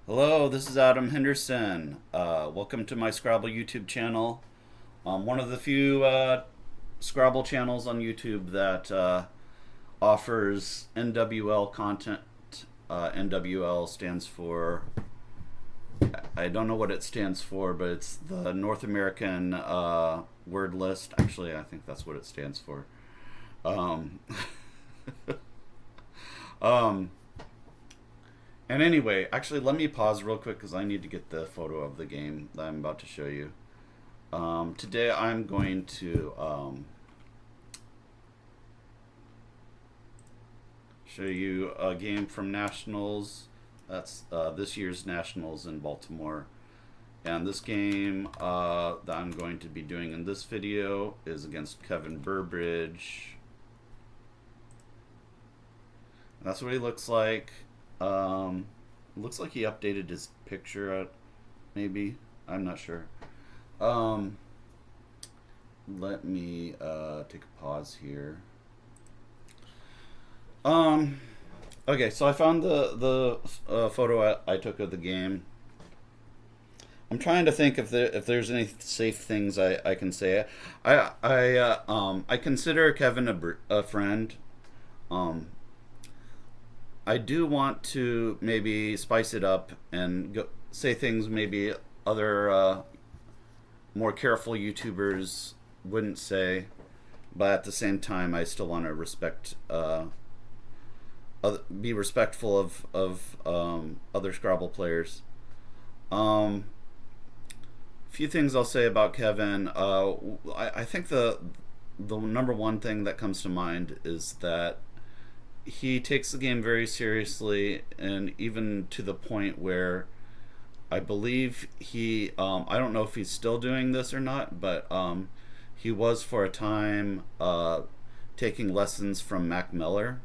Hello, this is Adam Henderson. Welcome to my Scrabble YouTube channel. One of the few Scrabble channels on YouTube that offers NWL content. NWL stands for, I don't know what it stands for, but it's the North American word list. Actually, I think that's what it stands for. Um, um, And anyway, actually, let me pause real quick because I need to get the photo of the game that I'm about to show you. Today, I'm going to show you a game from Nationals. That's this year's Nationals in Baltimore. And this game that I'm going to be doing in this video is against Kevin Burbridge. That's what he looks like. Looks like he updated his picture, maybe. I'm not sure. Let me take a pause here. Okay, so I found the photo I took of the game. I'm trying to think if there's any safe things I can say. I consider Kevin a friend. I do want to maybe spice it up and say things maybe other more careful YouTubers wouldn't say, but at the same time, I still want to be respectful of other Scrabble players. Few things I'll say about Kevin. I think the number one thing that comes to mind is that he takes the game very seriously, and even to the point where I believe I don't know if he's still doing this or not, but he was for a time taking lessons from Mac Miller.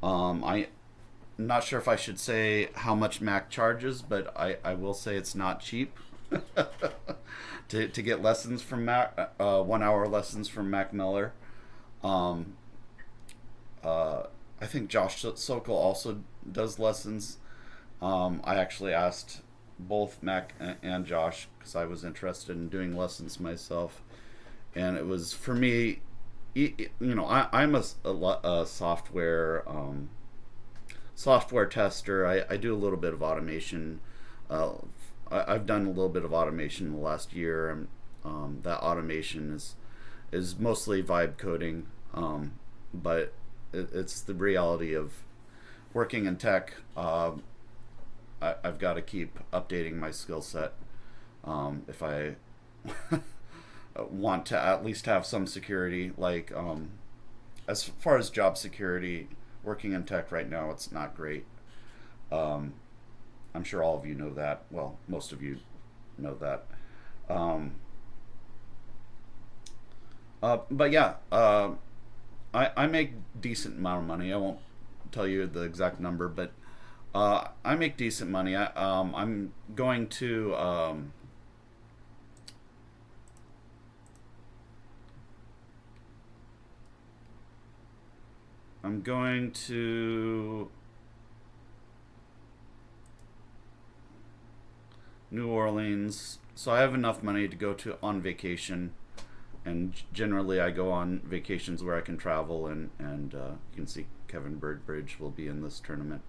I'm not sure if I should say how much Mac charges, but I will say it's not cheap to get lessons from Mac, 1 hour lessons from Mac Miller. I think Josh Sokol also does lessons. I actually asked both Mac and Josh because I was interested in doing lessons myself, and it was for me. I'm a software tester. I do a little bit of automation. I've done a little bit of automation in the last year, and that automation is mostly vibe coding, but it's the reality of working in tech. I've got to keep updating my skill set if I want to at least have some security. Like as far as job security, working in tech right now, it's not great. I'm sure all of you know that. Well, most of you know that. But yeah. I make decent amount of money. I won't tell you the exact number, but I make decent money. I'm going to New Orleans, so I have enough money to go to on vacation. And generally, I go on vacations where I can travel, and you can see Kevin Burbridge will be in this tournament.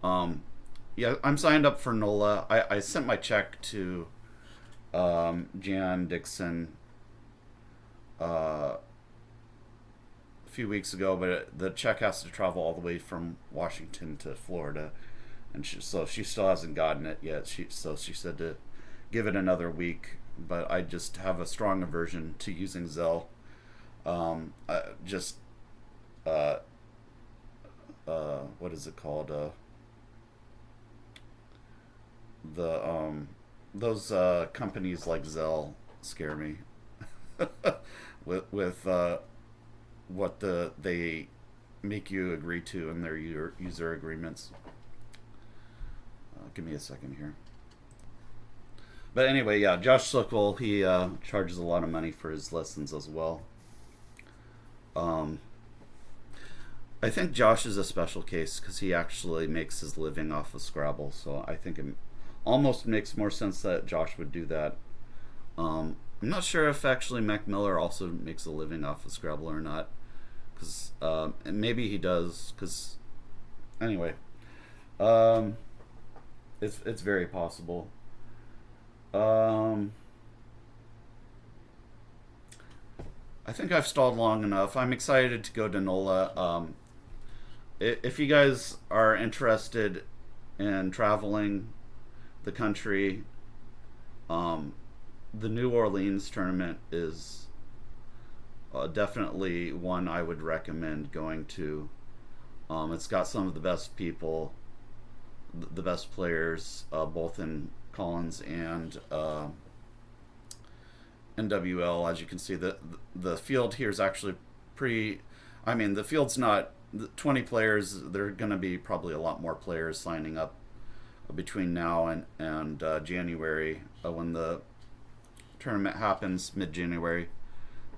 Yeah, I'm signed up for NOLA. I sent my check to Jan Dixon a few weeks ago, but the check has to travel all the way from Washington to Florida, and so she still hasn't gotten it yet. She said to give it another week. But I just have a strong aversion to using Zelle. What is it called? Those companies like Zelle scare me with what they make you agree to in their user agreements. Give me a second here. But anyway, yeah, Josh Sokol, he charges a lot of money for his lessons as well. I think Josh is a special case because he actually makes his living off of Scrabble, so I think it almost makes more sense that Josh would do that. I'm not sure if actually Mac Miller also makes a living off of Scrabble or not, because maybe he does. Because anyway, it's very possible. I think I've stalled long enough. I'm excited to go to NOLA. If you guys are interested in traveling the country, the New Orleans tournament is definitely one I would recommend going to. It's got some of the best people, the best players, both in Collins and NWL. As you can see, the field here is actually pretty. I mean, the field's not 20 players. There are going to be probably a lot more players signing up between now and January, when the tournament happens, mid-January.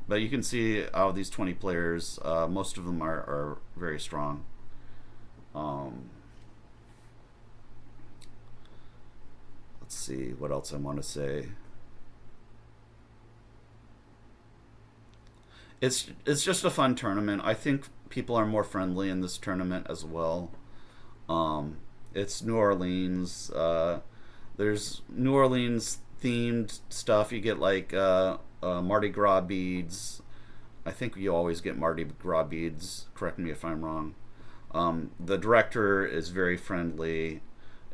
But you can see out of these 20 players, most of them are very strong. Let's see what else I want to say. It's just a fun tournament. I think people are more friendly in this tournament as well. It's New Orleans. There's New Orleans themed stuff. You get like Mardi Gras beads. I think you always get Mardi Gras beads. Correct me if I'm wrong. The director is very friendly.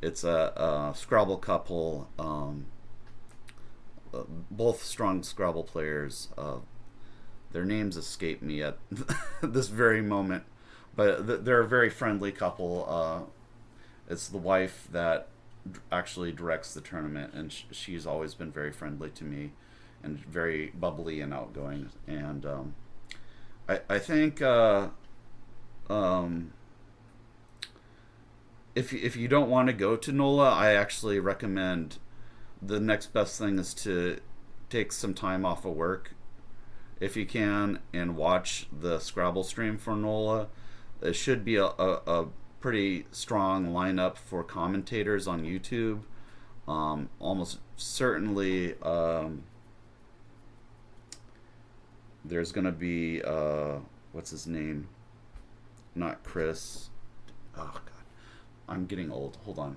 It's a Scrabble couple. Both strong Scrabble players. Their names escape me at this very moment, but they're a very friendly couple. It's the wife that actually directs the tournament, and she's always been very friendly to me and very bubbly and outgoing. And I think if you don't want to go to NOLA, I actually recommend the next best thing is to take some time off of work if you can and watch the Scrabble stream for NOLA. It should be a pretty strong lineup for commentators on YouTube. Almost certainly there's going to be what's his name? Not Chris. Oh god, I'm getting old. Hold on.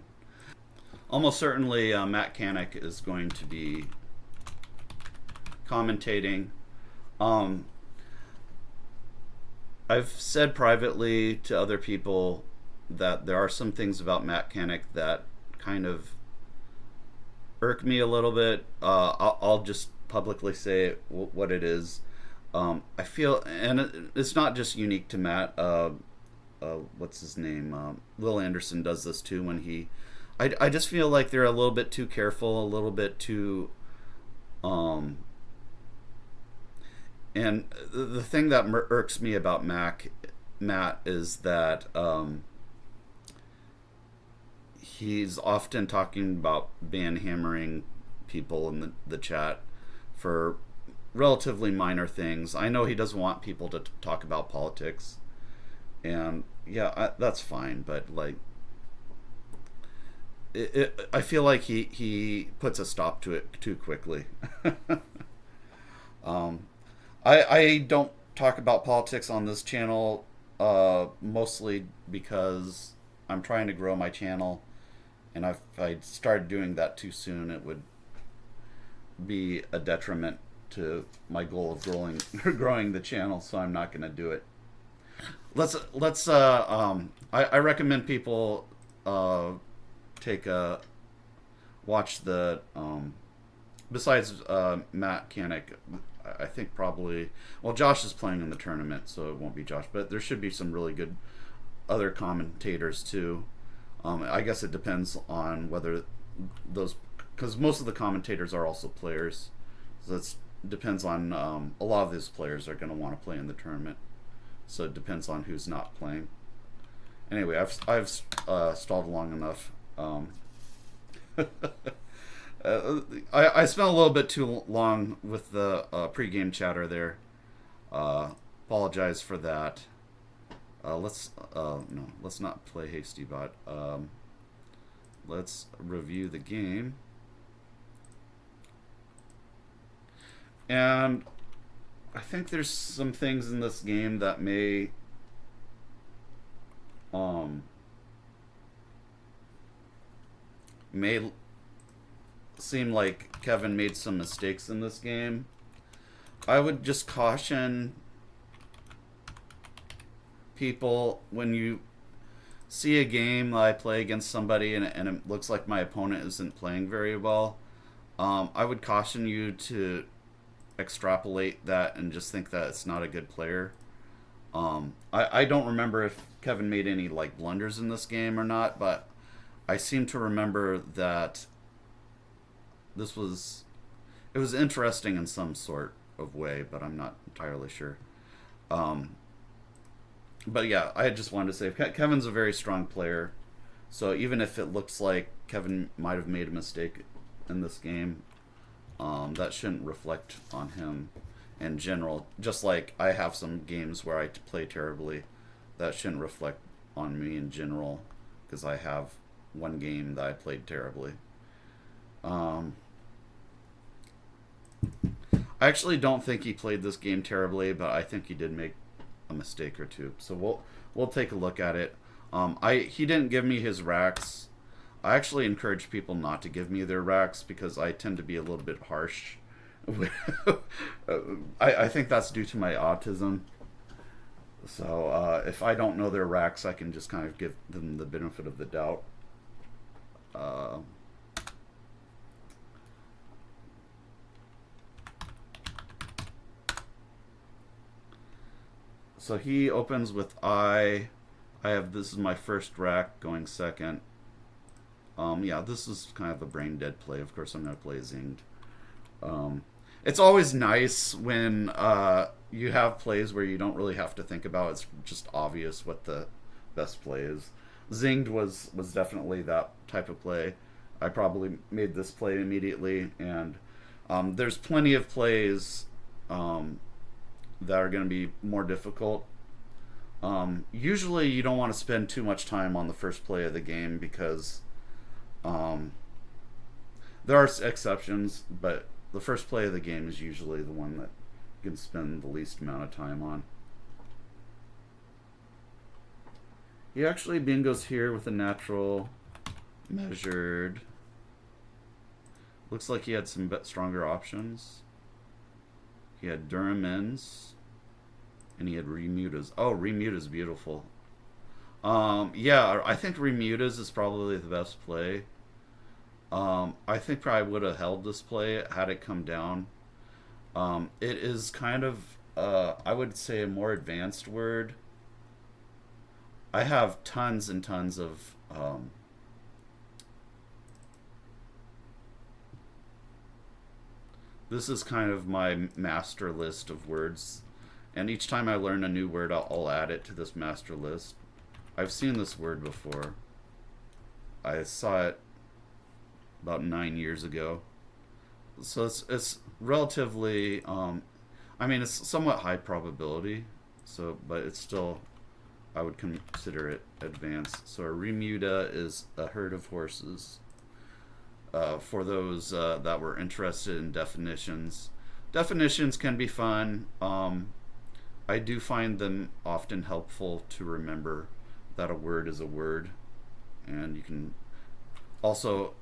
Almost certainly Matt Canick is going to be commentating. I've said privately to other people that there are some things about Matt Canick that kind of irk me a little bit. I'll just publicly say what it is. I feel, and it's not just unique to Matt. What's his name? Will Anderson does this too when he. I just feel like they're a little bit too careful, a little bit too. And the thing that irks me about Matt is that he's often talking about banhammering people in the chat for relatively minor things. I know he doesn't want people to talk about politics, and yeah, that's fine. But like, I feel like he puts a stop to it too quickly. I don't talk about politics on this channel, mostly because I'm trying to grow my channel, and if I started doing that too soon, it would be a detriment to my goal of growing the channel. So I'm not going to do it. I recommend people watch the besides Matt Canick. I think probably, well, Josh is playing in the tournament, so it won't be Josh, but there should be some really good other commentators too. I guess it depends on whether those, because most of the commentators are also players, so it depends on a lot of these players are going to want to play in the tournament, so it depends on who's not playing. Anyway, I've stalled long enough. I spent a little bit too long with the pregame chatter there. Apologize for that. Let's not play Hasty Bot. let's review the game. And I think there's some things in this game that may seem like Kevin made some mistakes in this game. I would just caution people when you see a game that I play against somebody and it looks like my opponent isn't playing very well. I would caution you to extrapolate that and just think that it's not a good player. I don't remember if Kevin made any like blunders in this game or not, but I seem to remember that it was interesting in some sort of way, but I'm not entirely sure. But yeah, I just wanted to say Kevin's a very strong player, so even if it looks like Kevin might have made a mistake in this game, that shouldn't reflect on him in general. Just like I have some games where I play terribly, that shouldn't reflect on me in general, because I have one game that I played terribly. I actually don't think he played this game terribly, but I think he did make a mistake or two. So we'll take a look at it. He didn't give me his racks. I actually encourage people not to give me their racks because I tend to be a little bit harsh. I think that's due to my autism. So if I don't know their racks, I can just kind of give them the benefit of the doubt. So he opens with I. This is my first rack going second. Yeah, this is kind of a brain dead play. Of course, I'm going to play Zinged. It's always nice when you have plays where you don't really have to think about it. It's just obvious what the best play is. Zinged was definitely that type of play. I probably made this play immediately, and there's plenty of plays that are going to be more difficult. Usually you don't want to spend too much time on the first play of the game because there are exceptions, but the first play of the game is usually the one that you can spend the least amount of time on. He actually bingos here with a natural measured. Looks like he had some stronger options. He had Durham ends, and he had Remudas. Oh, Remuda's beautiful. Yeah, I think Remudas is probably the best play. I think probably would have held this play had it come down. It is kind of, I would say, a more advanced word. I have tons and tons of this is kind of my master list of words, and each time I learn a new word, I'll add it to this master list. I've seen this word before. I saw it about 9 years ago. So it's relatively, I mean, it's somewhat high probability. So, but it's still, I would consider it advanced. So a remuda is a herd of horses. For those that were interested in definitions, definitions can be fun. I do find them often helpful to remember that a word is a word, and you can also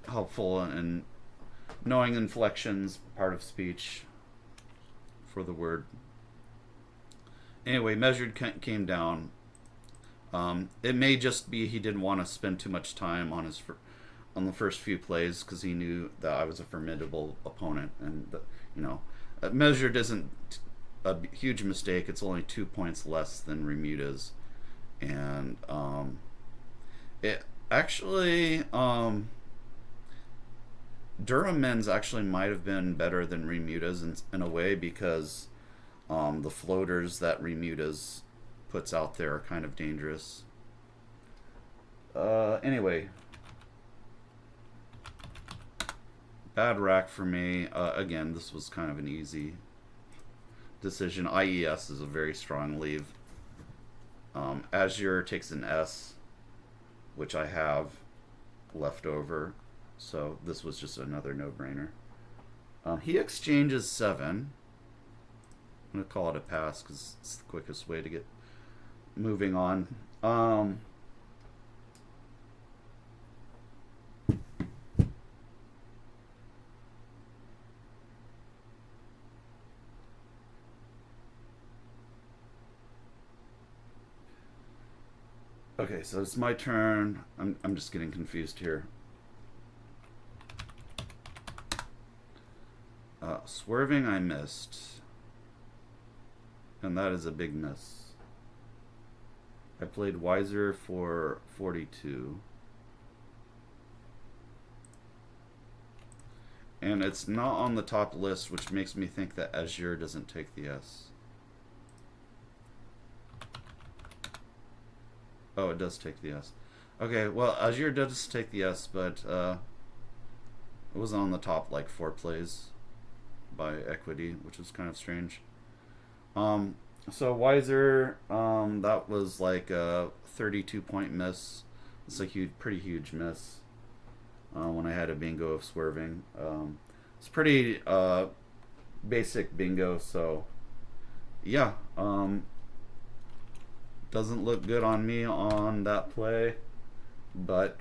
helpful in knowing inflections, part of speech for the word. Anyway, measured came down. It may just be he didn't want to spend too much time on on the first few plays because he knew that I was a formidable opponent, and measured isn't a huge mistake. It's only 2 points less than Remuda's, and it actually Durham men's actually might have been better than Remuda's in a way because the floaters that Remuda's puts out there are kind of dangerous. Anyway, bad rack for me. Again, this was kind of an easy decision. IES is a very strong leave. Azure takes an S, which I have. left over, so this was just another no-brainer. He exchanges 7. I'm going to call it a pass because it's the quickest way to get moving on. Okay, so it's my turn. I'm just getting confused here. Swerving I missed. And that is a big miss. I played Wiser for 42. And it's not on the top list, which makes me think that Azure doesn't take the S. Oh, it does take the S. Okay, well, Azure does take the S, but it wasn't on the top like 4 plays by Equity, which was kind of strange. So Wiser, that was like a 32-point miss. It's a pretty huge miss. When I had a bingo of swerving, it's pretty basic bingo. So yeah, doesn't look good on me on that play, but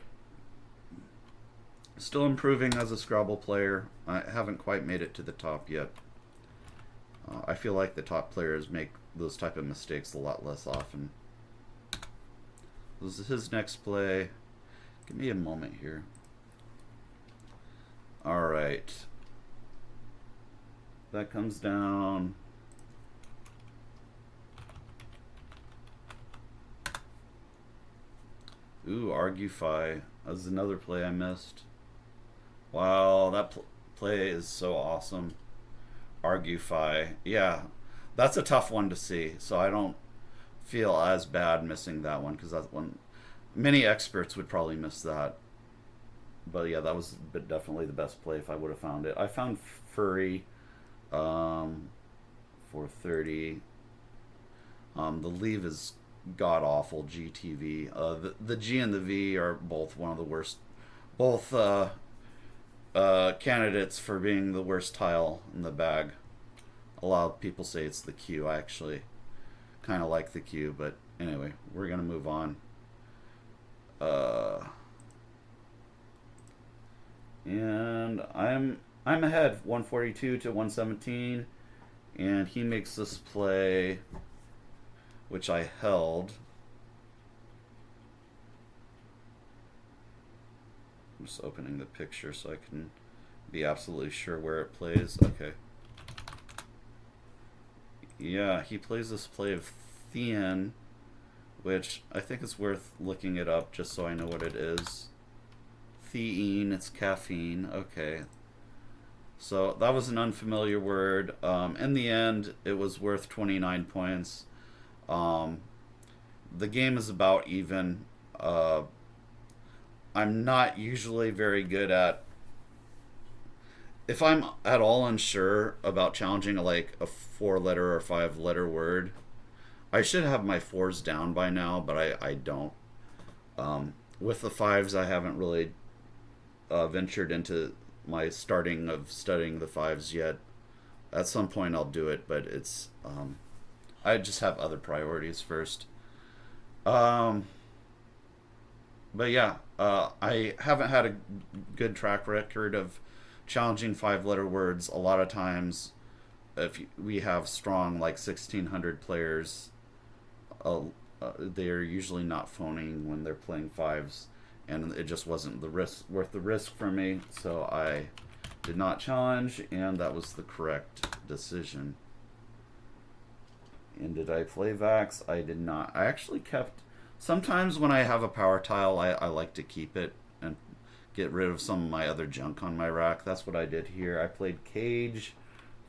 still improving as a Scrabble player. I haven't quite made it to the top yet. I feel like the top players make those type of mistakes a lot less often. This is his next play. Give me a moment here. Alright. That comes down. Ooh, Argufy. That was another play I missed. Wow, that play is so awesome. Argufy. Yeah, that's a tough one to see, so I don't feel as bad missing that one, because that's one many experts would probably miss that. But yeah, that was definitely the best play if I would have found it. I found Furry for 30. The leave is god awful. GTV. The G and the V are both one of the worst. Both candidates for being the worst tile in the bag. A lot of people say it's the Q. I actually kind of like the Q, but anyway, we're gonna move on. And I'm ahead 142 to 117, and he makes this play, which I held. I'm just opening the picture so I can be absolutely sure where it plays. Okay. Yeah, he plays this play of Thean, which I think is worth looking it up just so I know what it is. Theine, it's caffeine. Okay. So that was an unfamiliar word. In the end, it was worth 29 points. The game is about even. I'm not usually very good at... If I'm at all unsure about challenging like a 4-letter or 5-letter word, I should have my 4s down by now, but I don't. With the 5s, I haven't really ventured into my starting of studying the 5s yet. At some point I'll do it, but it's I just have other priorities first. But yeah, I haven't had a good track record of challenging 5-letter words. A lot of times, if we have strong like 1,600 players, they're usually not phoning when they're playing 5s, and it just wasn't worth the risk for me, so I did not challenge, and that was the correct decision. And did I play Vax? I did not. I actually kept... Sometimes when I have a power tile, I like to keep it and get rid of some of my other junk on my rack. That's what I did here. I played Cage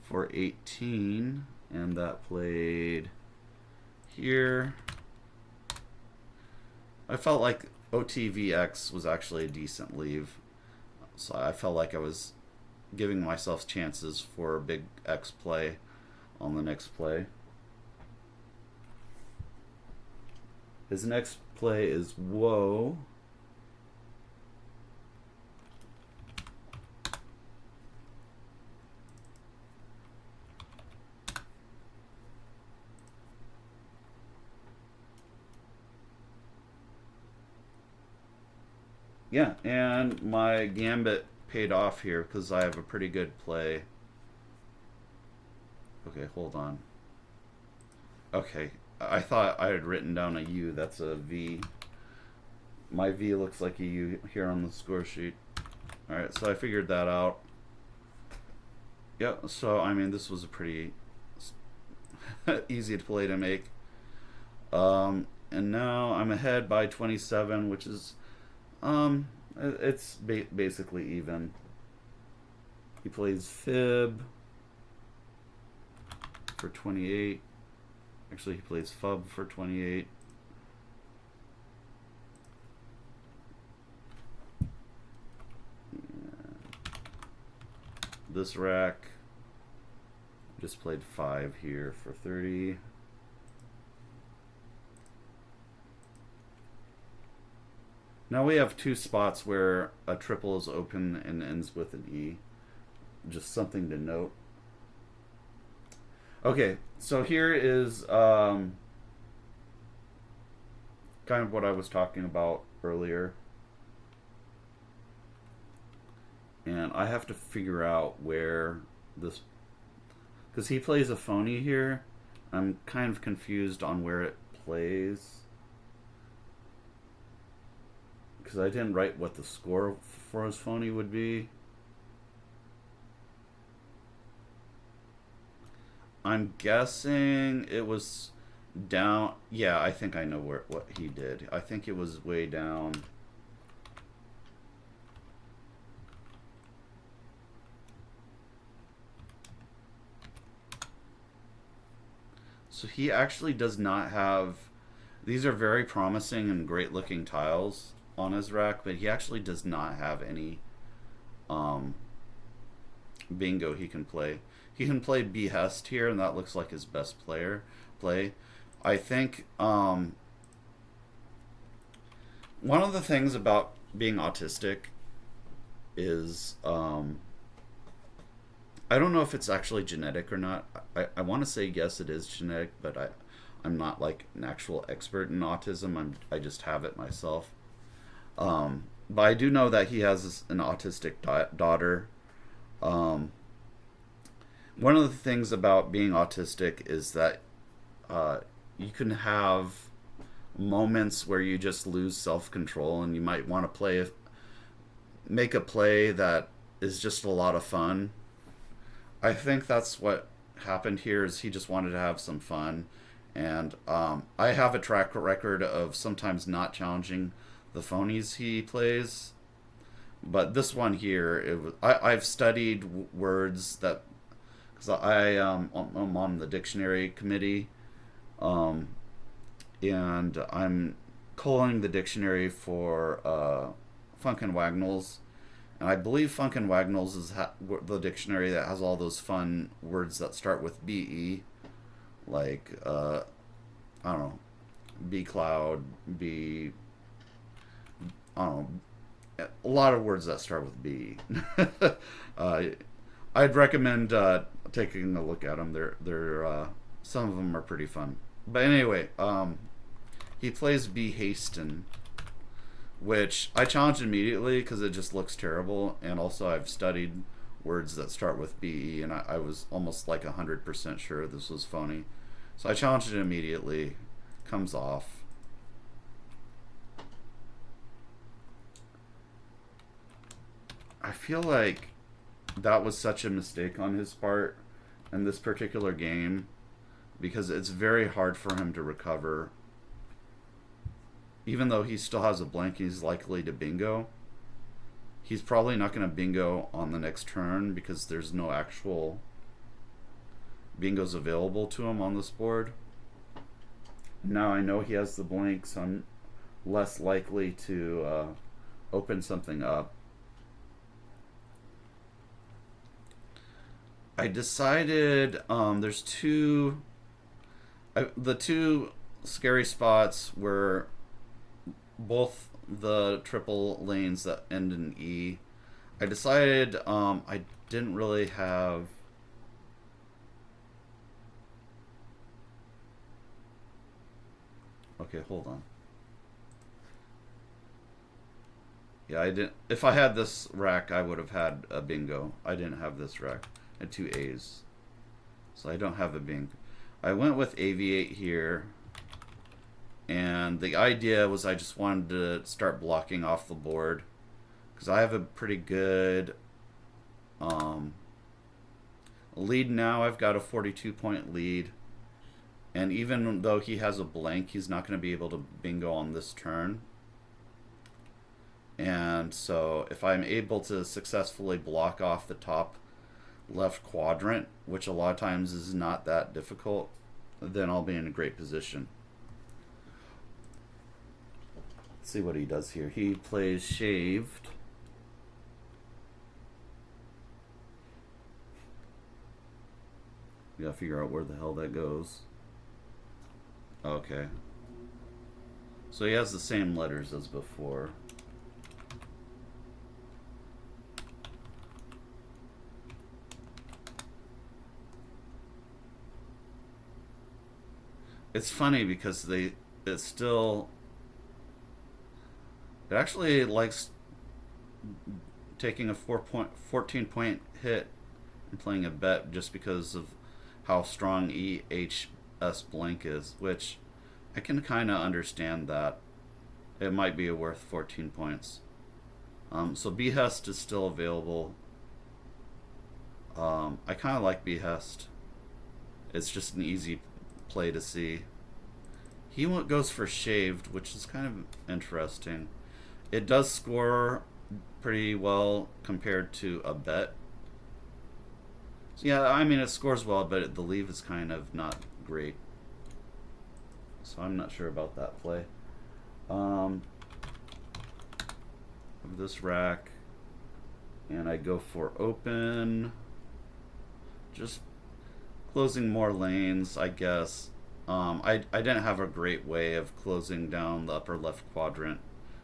for 18, and that played here. I felt like OTVX was actually a decent leave, so I felt like I was giving myself chances for a big X play on the next play. His next play is Whoa. Yeah, and my gambit paid off here because I have a pretty good play. Okay, hold on. Okay, I thought I had written down a U. That's a V. My V looks like a U here on the score sheet. Alright, so I figured that out. Yep, so I mean, this was a pretty easy to play to make. And now I'm ahead by 27, which is, it's basically even. He plays Fib for 28. Actually, he plays Fub for 28. This rack just played 5 here for 30. Now we have 2 spots where a triple is open and ends with an E. Just something to note. Okay, so here is kind of what I was talking about earlier. And I have to figure out where this... Because he plays a phony here. I'm kind of confused on where it plays. Because I didn't write what the score for his phony would be. I'm guessing it was down... Yeah, I think I know what he did. I think it was way down... So he actually does not have... These are very promising and great looking tiles on his rack, but he actually does not have any bingo he can play. He can play Behest here, and that looks like his best play. I think one of the things about being autistic is I don't know if it's actually genetic or not. I want to say yes, it is genetic, but I'm not like an actual expert in autism. I just have it myself. But I do know that he has an autistic daughter. One of the things about being autistic is that you can have moments where you just lose self-control, and you might want to make a play that is just a lot of fun. I think that's what happened here. Is he just wanted to have some fun, and I have a track record of sometimes not challenging the phonies he plays, but this one here, I've studied words that, because I'm on the dictionary committee, and I'm culling the dictionary for Funk and Wagnalls. And I believe Funk and Wagnalls is the dictionary that has all those fun words that start with BE, like, I don't know, B cloud, B, I don't know, a lot of words that start with B. I'd recommend taking a look at them. They're some of them are pretty fun. But anyway, he plays B Haston, which I challenged immediately because it just looks terrible, and also I've studied words that start with BE, and I was almost like 100% sure this was phony. So I challenged it immediately. Comes off. I feel like that was such a mistake on his part in this particular game, because it's very hard for him to recover. Even though he still has a blank, he's likely to bingo. He's probably not going to bingo on the next turn because there's no actual bingos available to him on this board. Now I know he has the blank, so I'm less likely to open something up. I decided there's the two scary spots were both the triple lanes that end in E. I decided I didn't really have... Okay, hold on. Yeah, I didn't. If I had this rack, I would have had a bingo. I didn't have this rack. I had two A's, so I don't have a bingo. I went with Aviate here, and the idea was I just wanted to start blocking off the board because I have a pretty good lead now. I've got a 42-point lead, and even though he has a blank, he's not going to be able to bingo on this turn. And so if I'm able to successfully block off the top left quadrant, which a lot of times is not that difficult, then I'll be in a great position. Let's see what he does here. He plays shaved. We gotta figure out where the hell that goes. Okay. So he has the same letters as before. It's funny because it actually likes taking a 14-point hit and playing a bet just because of how strong EHS blank is, which I can kind of understand that. It might be worth 14 points. So Behest is still available. I kind of like Behest. It's just an easy play to see. He goes for shaved, which is kind of interesting. It does score pretty well compared to a bet. So yeah, I mean it scores well, but the leave is kind of not great. So I'm not sure about that play. This rack, and I go for open. Just closing more lanes, I guess. I didn't have a great way of closing down the upper left quadrant,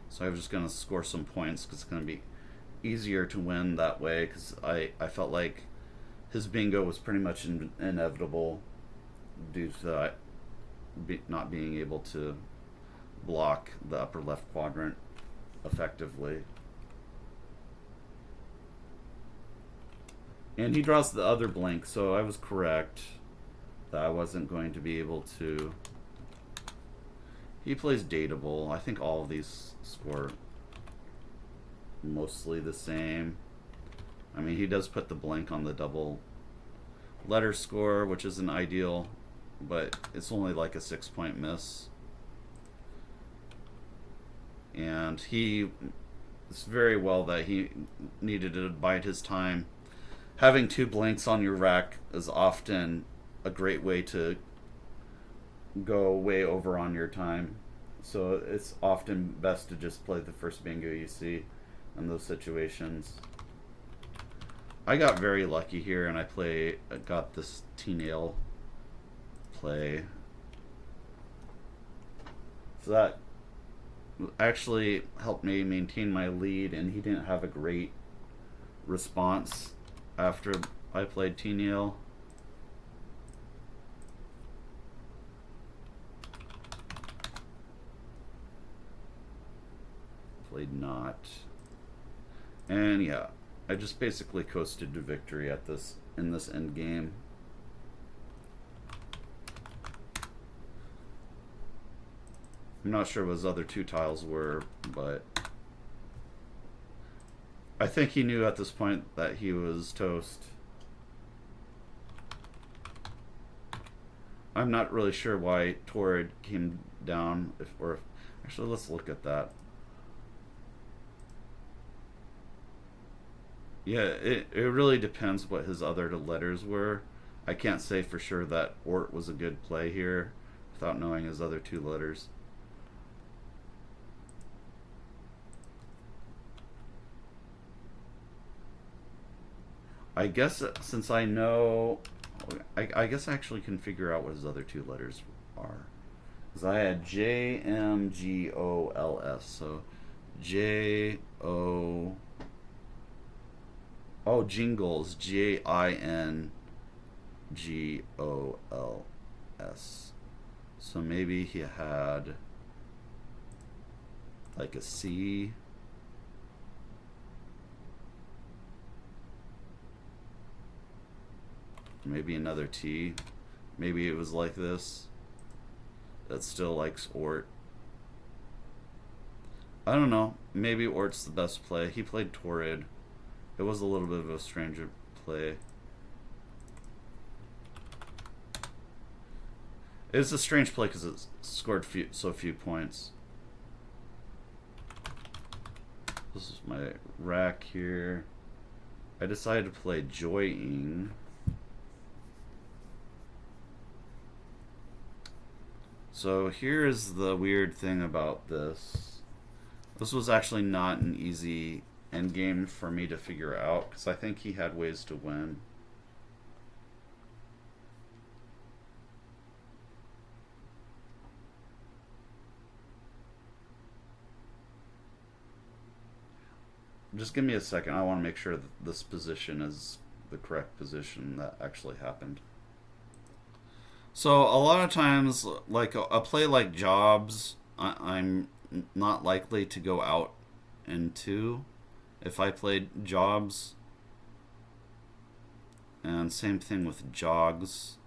so I was just going to score some points because it's going to be easier to win that way, because I felt like his bingo was pretty much inevitable due to not being able to block the upper left quadrant effectively. And he draws the other blank, so I was correct that I wasn't going to be able to. He plays dateable. I think all of these score mostly the same. I mean, he does put the blank on the double letter score, which isn't ideal, but it's only like a 6-point miss. And it's very well that he needed to bide his time. Having two blanks on your rack is often a great way to go way over on your time. So it's often best to just play the first bingo you see in those situations. I got very lucky here, and I got this T-nail play. So that actually helped me maintain my lead, and he didn't have a great response after I played T-nail. Played not. And yeah, I just basically coasted to victory in this end game. I'm not sure what his other two tiles were, but I think he knew at this point that he was toast. I'm not really sure why Torrid came down, actually let's look at that. Yeah, it really depends what his other letters were. I can't say for sure that Ort was a good play here without knowing his other two letters. I guess since I know, I guess I actually can figure out what his other two letters are. Because I had JMGOLS, so J-O... Oh, Jingles, JINGOLS. So maybe he had like a C. Maybe another T. Maybe it was like this. That still likes Ort. I don't know. Maybe Ort's the best play. He played Torrid. It was a little bit of a stranger play. It's a strange play because it scored so few points. This is my rack here. I decided to play Joying. So here's the weird thing about this. This was actually not an easy endgame for me to figure out because I think he had ways to win. Just give me a second. I want to make sure that this position is the correct position that actually happened. So a lot of times, like a play like Jobs, I'm not likely to go out in 2 if I played Jobs. And same thing with Jogs.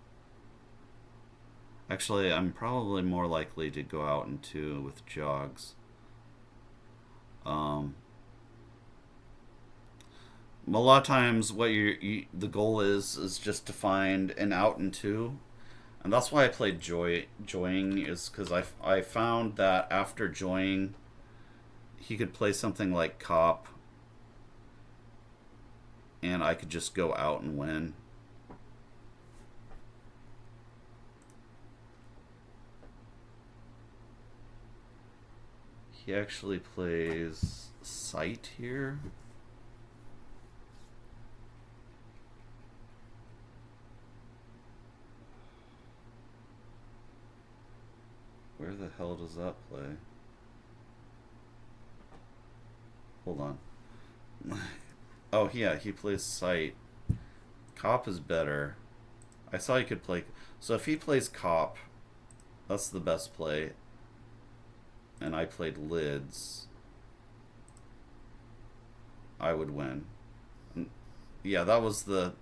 Actually, I'm probably more likely to go out in 2 with Jogs. A lot of times what the goal is just to find an out in 2. And that's why I played Joying, is because I found that after Joying, he could play something like Cop, and I could just go out and win. He actually plays Sight here. Where the hell does that play? Hold on. Oh, yeah, he plays Sight. Cop is better. I saw he could play... So if he plays Cop, that's the best play. And I played Lids, I would win. Yeah, that was the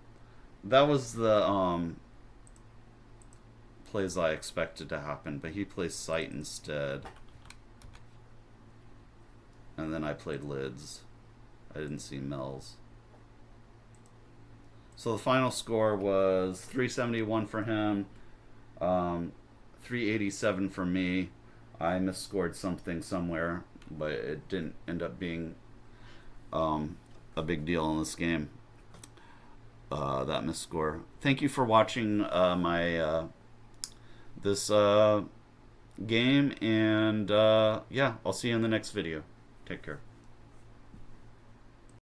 plays I expected to happen, but he plays Sight instead. And then I played Lids. I didn't see Mel's. So the final score was 371 for him, 387 for me. I misscored something somewhere, but it didn't end up being a big deal in this game, that misscore. Thank you for watching my this game, and yeah, I'll see you in the next video. Take care.